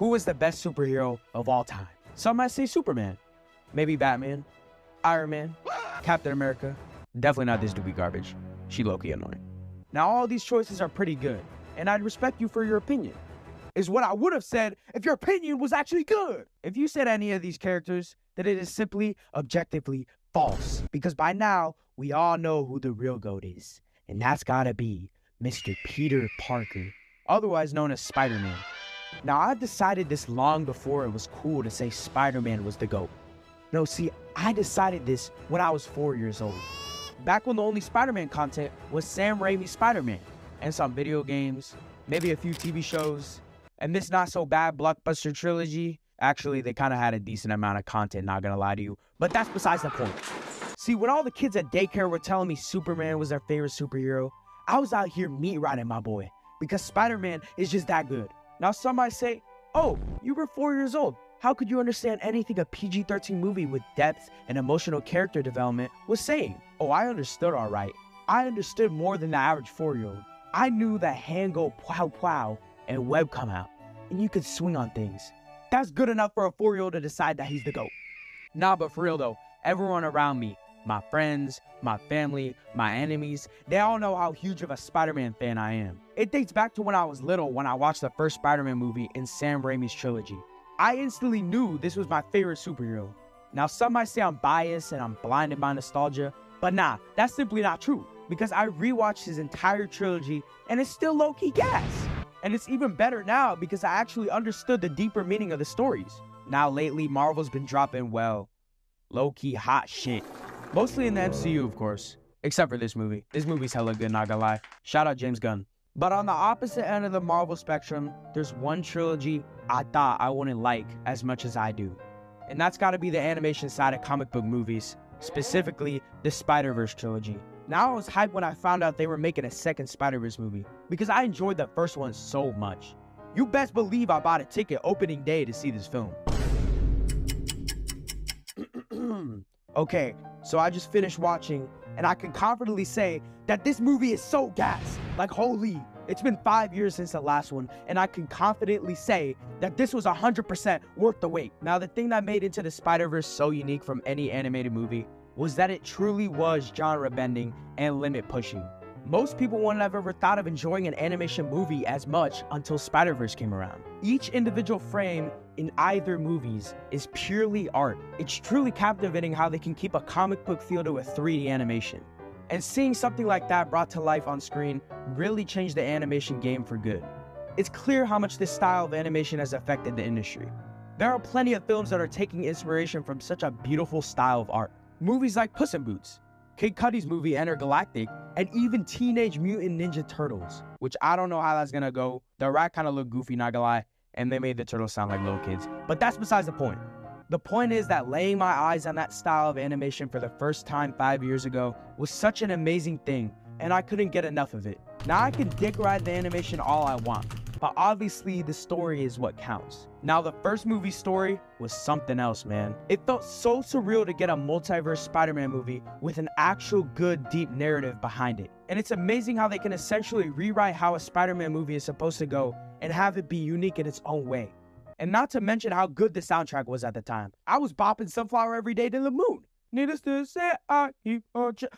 Who is the best superhero of all time? Some might say Superman. Maybe Batman, Iron Man, Captain America. Definitely not this doobie garbage. She low-key annoying. Now all these choices are pretty good, and I'd respect you for your opinion. Is what I would have said if your opinion was actually good. If you said any of these characters, then it is simply objectively false. Because by now, we all know who the real GOAT is. And that's gotta be Mr. Peter Parker, otherwise known as Spider-Man. Now I decided this long before it was cool to say Spider-Man was the GOAT. No, see, I decided this when I was 4 years old. Back when the only Spider-Man content was Sam Raimi's Spider-Man, and some video games, maybe a few TV shows, and this not so bad blockbuster trilogy. Actually, they kind of had a decent amount of content, not gonna lie to you, but that's besides the point. See, when all the kids at daycare were telling me Superman was their favorite superhero, I was out here meat riding my boy, because Spider-Man is just that good. Now some might say, oh, you were 4 years old. How could you understand anything a PG-13 movie with depth and emotional character development was saying? Oh, I understood all right. I understood more than the average 4-year-old. I knew that hand go plow plow and web come out, and you could swing on things. That's good enough for a 4-year-old to decide that he's the GOAT. Nah, but for real though, everyone around me, my friends, my family, my enemies, they all know how huge of a Spider-Man fan I am. It dates back to when I was little when I watched the first Spider-Man movie in Sam Raimi's trilogy. I instantly knew this was my favorite superhero. Now some might say I'm biased and I'm blinded by nostalgia, but nah, that's simply not true. Because I rewatched his entire trilogy and it's still low-key gas. And it's even better now because I actually understood the deeper meaning of the stories. Now lately, Marvel's been dropping, well, low-key hot shit. Mostly in the MCU, of course. Except for this movie. This movie's hella good, not gonna lie. Shout out James Gunn. But on the opposite end of the Marvel spectrum, there's one trilogy I thought I wouldn't like as much as I do. And that's gotta be the animation side of comic book movies. Specifically, the Spiderverse trilogy. Now I was hyped when I found out they were making a second Spider-Verse movie, because I enjoyed the first one so much. You best believe I bought a ticket opening day to see this film. Okay, so I just finished watching, and I can confidently say that this movie is so gas. Like holy, it's been 5 years since the last one, and I can confidently say that this was 100% worth the wait. Now the thing that made Into the Spider-Verse so unique from any animated movie was that it truly was genre bending and limit pushing. Most people wouldn't have ever thought of enjoying an animation movie as much until Spider-Verse came around. Each individual frame in either movies is purely art. It's truly captivating how they can keep a comic book feel to a 3D animation. And seeing something like that brought to life on screen really changed the animation game for good. It's clear how much this style of animation has affected the industry. There are plenty of films that are taking inspiration from such a beautiful style of art. Movies like Puss in Boots, Kid Cudi's movie Intergalactic, and even Teenage Mutant Ninja Turtles, which I don't know how that's gonna go. The rat kind of looked goofy, not gonna lie, and they made the turtles sound like little kids. But that's besides the point. The point is that laying my eyes on that style of animation for the first time 5 years ago was such an amazing thing, and I couldn't get enough of it. Now I can dick ride the animation all I want, but obviously the story is what counts. Now the first movie's story was something else, man. It felt so surreal to get a multiverse Spider-Man movie with an actual good deep narrative behind it. And it's amazing how they can essentially rewrite how a Spider-Man movie is supposed to go and have it be unique in its own way. And not to mention how good the soundtrack was at the time. I was bopping Sunflower Every Day to the moon. Needless to say,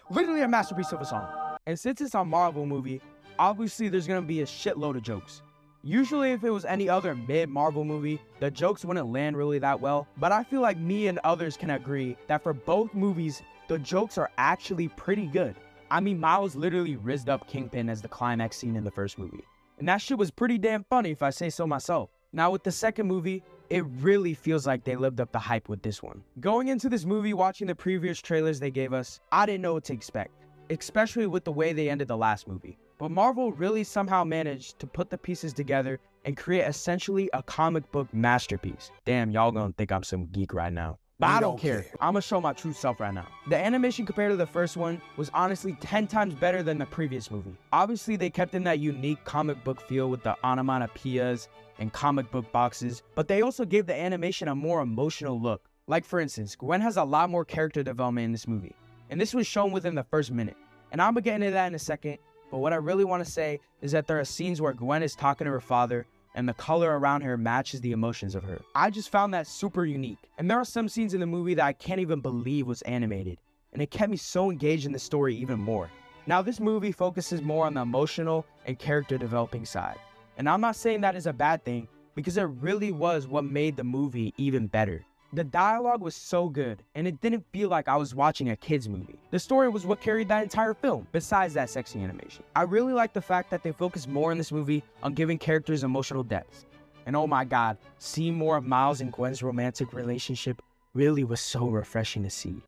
literally a masterpiece of a song. And since it's a Marvel movie, obviously there's gonna be a shitload of jokes. Usually if it was any other mid-Marvel movie, the jokes wouldn't land really that well, but I feel like me and others can agree that for both movies, the jokes are actually pretty good. I mean, Miles literally rizzed up Kingpin as the climax scene in the first movie. And that shit was pretty damn funny if I say so myself. Now with the second movie, it really feels like they lived up the hype with this one. Going into this movie, watching the previous trailers they gave us, I didn't know what to expect, especially with the way they ended the last movie. But Marvel really somehow managed to put the pieces together and create essentially a comic book masterpiece. Damn, y'all gonna think I'm some geek right now. But I don't care. I'm gonna show my true self right now. The animation compared to the first one was honestly 10 times better than the previous movie. Obviously, they kept in that unique comic book feel with the onomatopoeias and comic book boxes, but they also gave the animation a more emotional look. Like for instance, Gwen has a lot more character development in this movie, and this was shown within the first minute. And I'm gonna get into that in a second. But what I really want to say is that there are scenes where Gwen is talking to her father and the color around her matches the emotions of her. I just found that super unique. And there are some scenes in the movie that I can't even believe was animated, and it kept me so engaged in the story even more. Now, this movie focuses more on the emotional and character developing side. And I'm not saying that is a bad thing, because it really was what made the movie even better. The dialogue was so good, and it didn't feel like I was watching a kid's movie. The story was what carried that entire film, besides that sexy animation. I really like the fact that they focused more in this movie on giving characters emotional depth. And oh my god, seeing more of Miles and Gwen's romantic relationship really was so refreshing to see.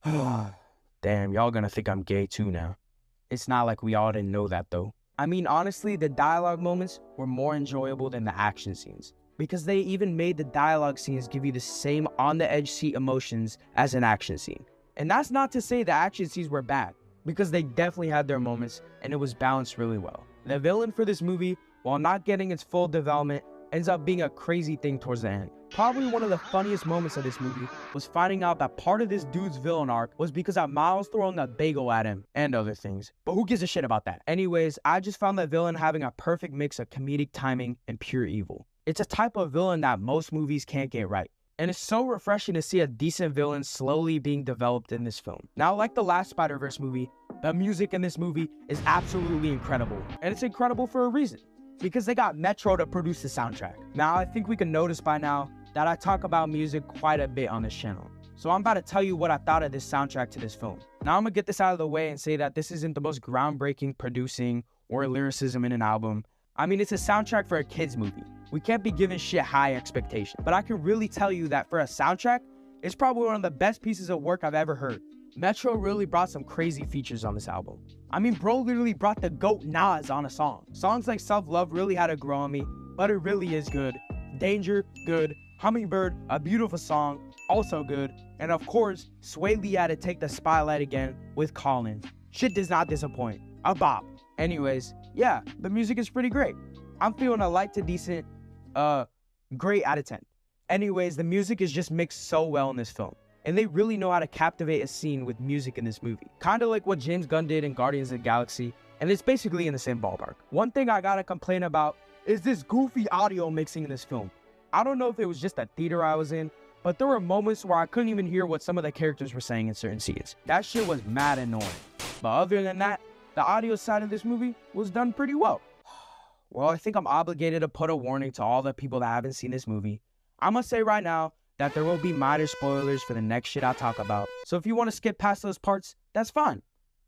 Damn, y'all gonna think I'm gay too now. It's not like we all didn't know that though. I mean, honestly, the dialogue moments were more enjoyable than the action scenes, because they even made the dialogue scenes give you the same on-the-edge seat emotions as an action scene. And that's not to say the action scenes were bad, because they definitely had their moments and it was balanced really well. The villain for this movie, while not getting its full development, ends up being a crazy thing towards the end. Probably one of the funniest moments of this movie was finding out that part of this dude's villain arc was because of Miles throwing a bagel at him and other things. But who gives a shit about that? Anyways, I just found the villain having a perfect mix of comedic timing and pure evil. It's a type of villain that most movies can't get right. And it's so refreshing to see a decent villain slowly being developed in this film. Now, like the last Spiderverse movie, the music in this movie is absolutely incredible. And it's incredible for a reason, because they got Metro to produce the soundtrack. Now, I think we can notice by now that I talk about music quite a bit on this channel. So I'm about to tell you what I thought of this soundtrack to this film. Now, I'm gonna get this out of the way and say that this isn't the most groundbreaking producing or lyricism in an album. I mean, it's a soundtrack for a kid's movie. We can't be giving shit high expectations. But I can really tell you that for a soundtrack, it's probably one of the best pieces of work I've ever heard. Metro really brought some crazy features on this album. I mean, bro literally brought the GOAT Nas on a song. Songs like Self Love really had to grow on me, but it really is good. Danger, good. Hummingbird, a beautiful song, also good. And of course, Sway Lee had to take the spotlight again with Colin. Shit does not disappoint. A bop. Anyways, yeah, the music is pretty great. I'm feeling a light to decent, great out of 10. Anyways, the music is just mixed so well in this film. And they really know how to captivate a scene with music in this movie. Kinda like what James Gunn did in Guardians of the Galaxy, and it's basically in the same ballpark. One thing I gotta complain about is this goofy audio mixing in this film. I don't know if it was just the theater I was in, but there were moments where I couldn't even hear what some of the characters were saying in certain scenes. That shit was mad annoying. But other than that, the audio side of this movie was done pretty well. Well, I think I'm obligated to put a warning to all the people that haven't seen this movie. I'm gonna say right now that there will be minor spoilers for the next shit I talk about. So if you want to skip past those parts, that's fine.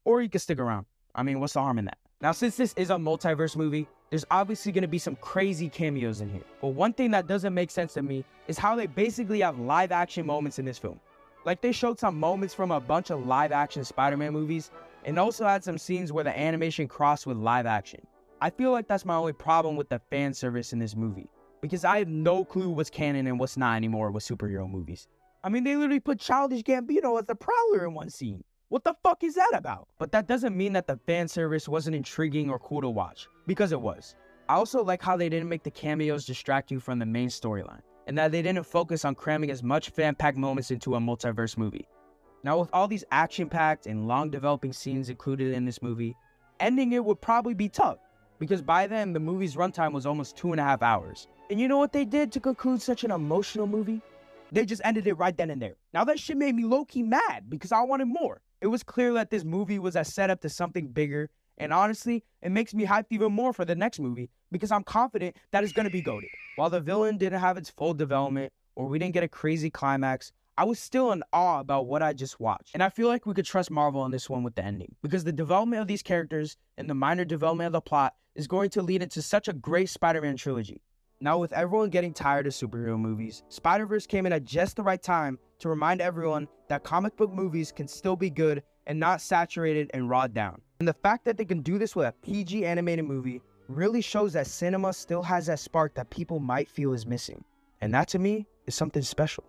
Or you can stick around. I mean, what's the harm in that? Now, since this is a multiverse movie, there's obviously going to be some crazy cameos in here. But one thing that doesn't make sense to me is how they basically have live action moments in this film. Like, they showed some moments from a bunch of live action Spider-Man movies, and also had some scenes where the animation crossed with live action. I feel like that's my only problem with the fan service in this movie, because I have no clue what's canon and what's not anymore with superhero movies. I mean, they literally put Childish Gambino as the Prowler in one scene. What the fuck is that about? But that doesn't mean that the fan service wasn't intriguing or cool to watch, because it was. I also like how they didn't make the cameos distract you from the main storyline, and that they didn't focus on cramming as much fan-packed moments into a multiverse movie. Now, with all these action-packed and long developing scenes included in this movie, ending it would probably be tough, because by then the movie's runtime was almost 2.5 hours. And you know what they did to conclude such an emotional movie? They just ended it right then and there. Now that shit made me low-key mad, because I wanted more. It was clear that this movie was a setup to something bigger, and honestly, it makes me hyped even more for the next movie, because I'm confident that it's gonna be goated. While the villain didn't have its full development, or we didn't get a crazy climax, I was still in awe about what I just watched. And I feel like we could trust Marvel on this one with the ending, because the development of these characters and the minor development of the plot is going to lead into such a great Spider-Man trilogy. Now, with everyone getting tired of superhero movies, Spider-Verse came in at just the right time to remind everyone that comic book movies can still be good and not saturated and rawed down. And the fact that they can do this with a PG animated movie really shows that cinema still has that spark that people might feel is missing. And that, to me, is something special.